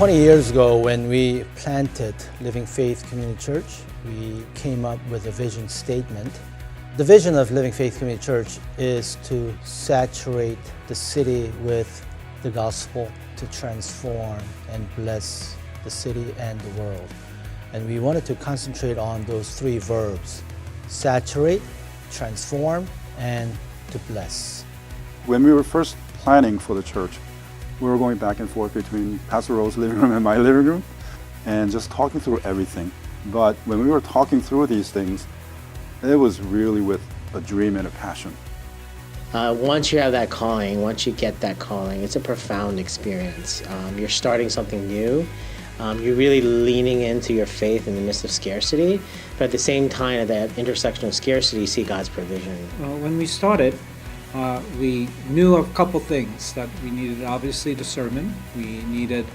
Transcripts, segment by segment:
20 years ago, when we planted Living Faith Community Church, we came up with a vision statement. The vision of Living Faith Community Church is to saturate the city with the gospel, to transform and bless the city and the world. And we wanted to concentrate on those three verbs: saturate, transform, and to bless. When we were first planning for the church, we were going back and forth between Pastor Rose's living room and my living room and just talking through everything. But when we were talking through these things, it was really with a dream and a passion. Once you have that calling, once you get that calling, it's a profound experience. You're starting something new. You're really leaning into your faith in the midst of scarcity, but at the same time, at that intersection of scarcity, you see God's provision. When we started, we knew of a couple things that we needed. Obviously, the sermon. We needed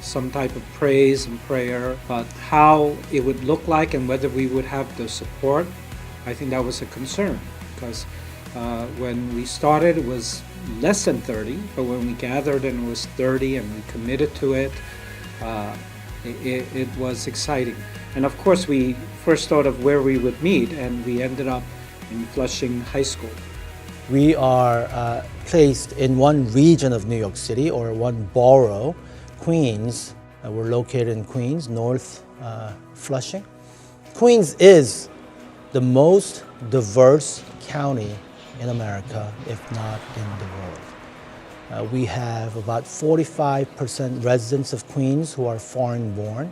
some type of praise and prayer, but how it would look like and whether we would have the support, I think that was a concern, because when we started, it was less than 30, but when we gathered and it was 30 and we committed to it, it was exciting. And of course, we first thought of where we would meet, and we ended up in Flushing High School. We are placed in one region of New York City, or one borough, Queens. We're located in Queens, North Flushing. Queens is the most diverse county in America, if not in the world. We have about 45% residents of Queens who are foreign-born.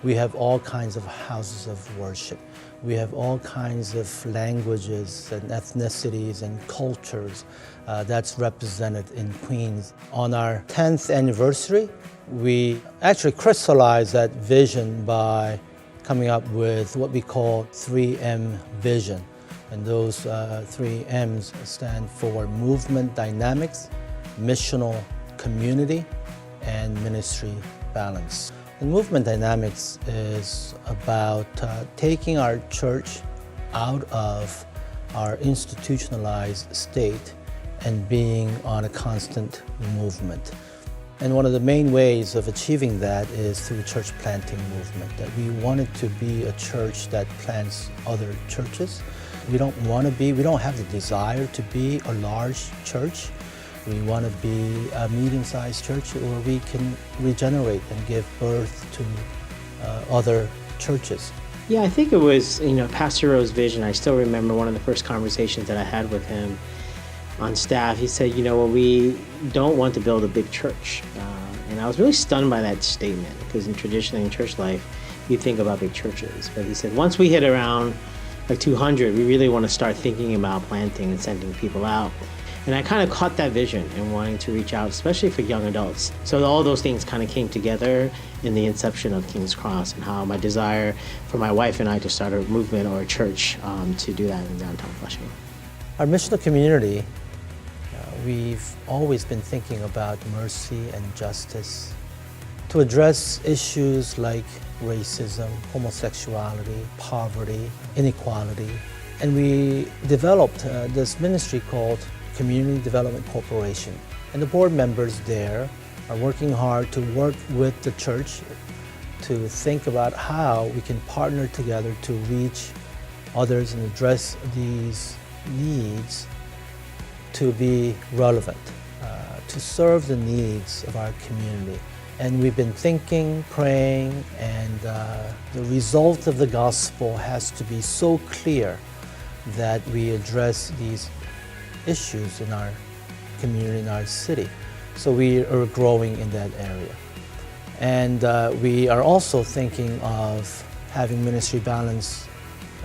We have all kinds of houses of worship. We have all kinds of languages and ethnicities and cultures that's represented in Queens. On our 10th anniversary, we actually crystallized that vision by coming up with what we call 3M vision. And those 3 M's stand for movement dynamics, missional community, and ministry balance. And movement dynamics is about taking our church out of our institutionalized state and being on a constant movement. And one of the main ways of achieving that is through church planting movement, that we wanted to be a church that plants other churches. We don't have the desire to be a large church. We want to be a medium-sized church where we can regenerate and give birth to other churches. Yeah, I think it was, Pastor Rose's vision. I still remember one of the first conversations that I had with him on staff. He said, well, we don't want to build a big church. And I was really stunned by that statement, because traditionally in church life, you think about big churches. But he said, once we hit around like 200, we really want to start thinking about planting and sending people out. And I kind of caught that vision and wanting to reach out, especially for young adults. So all those things kind of came together in the inception of King's Cross, and how my desire for my wife and I to start a movement or a church to do that in downtown Flushing. Our missional community, we've always been thinking about mercy and justice to address issues like racism, homosexuality, poverty, inequality. And we developed this ministry called Community Development Corporation. And the board members there are working hard to work with the church to think about how we can partner together to reach others and address these needs, to be relevant, to serve the needs of our community. And we've been thinking, praying, and the result of the gospel has to be so clear that we address these issues in our community, in our city. So we are growing in that area. And we are also thinking of having ministry balance,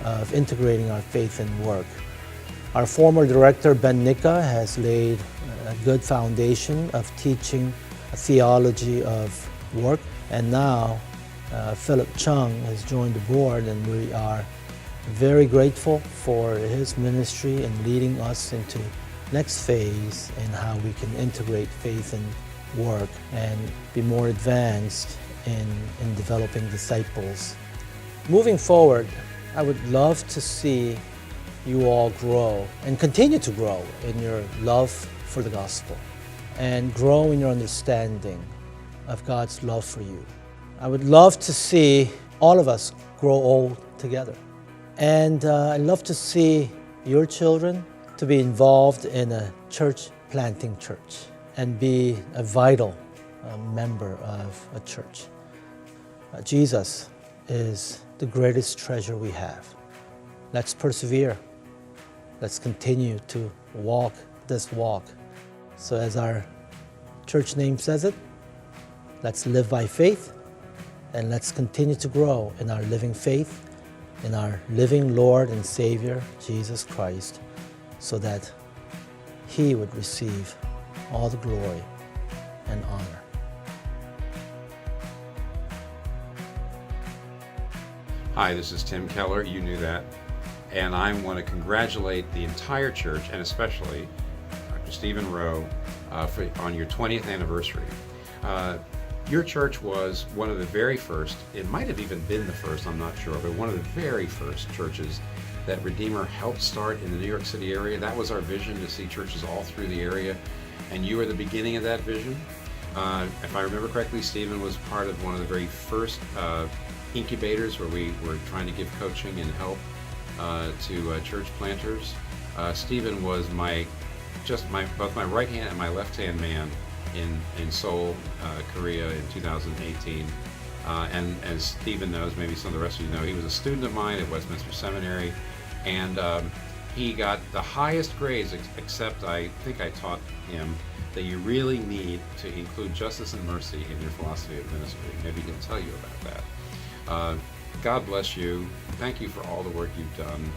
of integrating our faith and work. Our former director, Ben Nika, has laid a good foundation of teaching a theology of work. And now Philip Chung has joined the board, and we are very grateful for his ministry and leading us into next phase in how we can integrate faith and work and be more advanced in developing disciples. Moving forward, I would love to see you all grow and continue to grow in your love for the gospel and grow in your understanding of God's love for you. I would love to see all of us grow old together. And I'd love to see your children to be involved in a church planting church and be a vital member of a church. Jesus is the greatest treasure we have. Let's persevere. Let's continue to walk this walk. So as our church name says it, let's live by faith, and let's continue to grow in our living faith in our living Lord and Savior, Jesus Christ, so that He would receive all the glory and honor. Hi, this is Tim Keller. You knew that. And I want to congratulate the entire church, and especially Dr. Stephen Rowe, on your 20th anniversary. Your church was one of the very first, it might have even been the first, I'm not sure, but one of the very first churches that Redeemer helped start in the New York City area. That was our vision, to see churches all through the area, and you were the beginning of that vision. If I remember correctly, Stephen was part of one of the very first incubators where we were trying to give coaching and help to church planters. Stephen was both my right hand and my left hand man in Seoul, Korea in 2018. And as Stephen knows, maybe some of the rest of you know, he was a student of mine at Westminster Seminary, and he got the highest grades, except I think I taught him that you really need to include justice and mercy in your philosophy of ministry. Maybe he'll tell you about that. God bless you. Thank you for all the work you've done.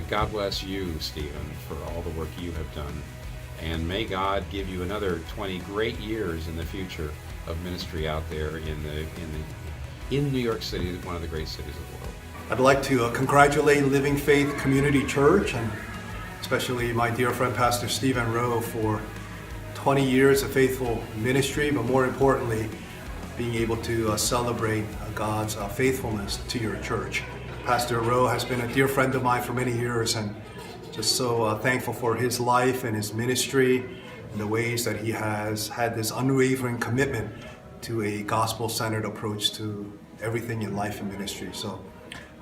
God bless you, Stephen, for all the work you have done. And may God give you another 20 great years in the future of ministry out there in New York City, one of the great cities of the world. I'd like to congratulate Living Faith Community Church, and especially my dear friend Pastor Stephen Rowe, for 20 years of faithful ministry, but more importantly, being able to celebrate God's faithfulness to your church. Pastor Rowe has been a dear friend of mine for many years, and just so thankful for his life and his ministry and the ways that he has had this unwavering commitment to a gospel-centered approach to everything in life and ministry. So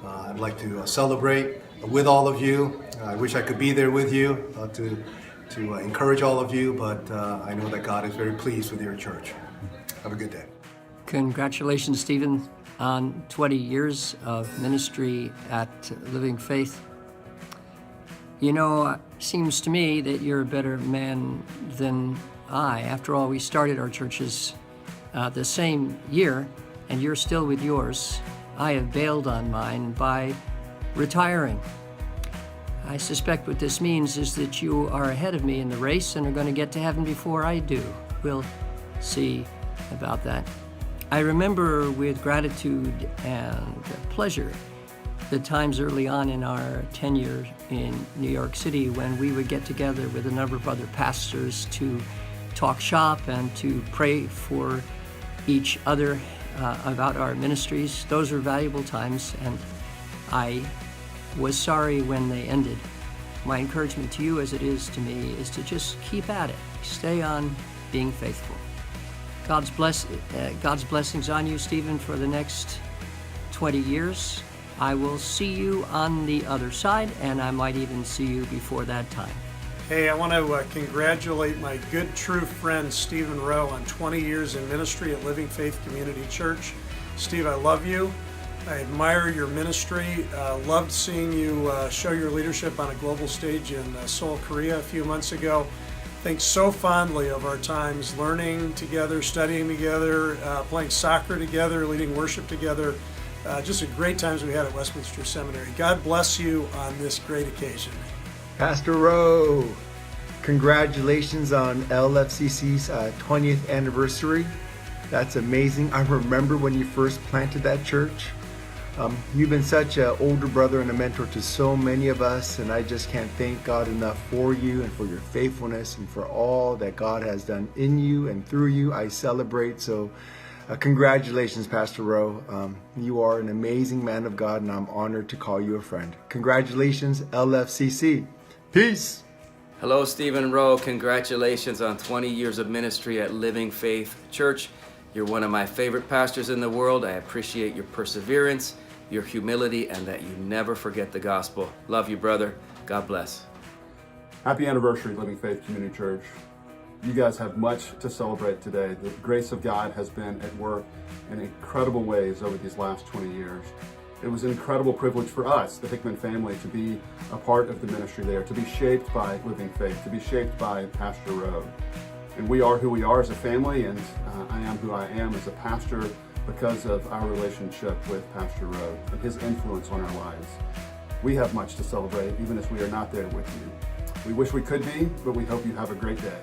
I'd like to celebrate with all of you. I wish I could be there with you to encourage all of you, but I know that God is very pleased with your church. Have a good day. Congratulations, Stephen, on 20 years of ministry at Living Faith. You know, it seems to me that you're a better man than I. After all, we started our churches the same year, and you're still with yours. I have bailed on mine by retiring. I suspect what this means is that you are ahead of me in the race and are going to get to heaven before I do. We'll see about that. I remember with gratitude and pleasure the times early on in our tenure in New York City when we would get together with a number of other pastors to talk shop and to pray for each other about our ministries. Those were valuable times, and I was sorry when they ended. My encouragement to you, as it is to me, is to just keep at it. Stay on being faithful. God's blessings on you, Stephen, for the next 20 years. I will see you on the other side, and I might even see you before that time. Hey, I want to congratulate my good, true friend, Stephen Rowe, on 20 years in ministry at Living Faith Community Church. Steve, I love you. I admire your ministry. Loved seeing you show your leadership on a global stage in Seoul, Korea a few months ago. Think so fondly of our times learning together, studying together, playing soccer together, leading worship together. Just a great times we had at Westminster Seminary. God bless you on this great occasion. Pastor Rowe, congratulations on LFCC's 20th anniversary. That's amazing. I remember when you first planted that church. You've been such an older brother and a mentor to so many of us, and I just can't thank God enough for you and for your faithfulness and for all that God has done in you and through you. I celebrate. So congratulations, Pastor Rowe. You are an amazing man of God, and I'm honored to call you a friend. Congratulations, LFCC. Peace. Hello, Stephen Rowe. Congratulations on 20 years of ministry at Living Faith Church. You're one of my favorite pastors in the world. I appreciate your perseverance, your humility, and that you never forget the gospel. Love you, brother. God bless. Happy anniversary, Living Faith Community Church. You guys have much to celebrate today. The grace of God has been at work in incredible ways over these last 20 years. It was an incredible privilege for us, the Hickman family, to be a part of the ministry there, to be shaped by Living Faith, to be shaped by Pastor Rowe. And we are who we are as a family, and I am who I am as a pastor because of our relationship with Pastor Rowe and his influence on our lives. We have much to celebrate, even as we are not there with you. We wish we could be, but we hope you have a great day.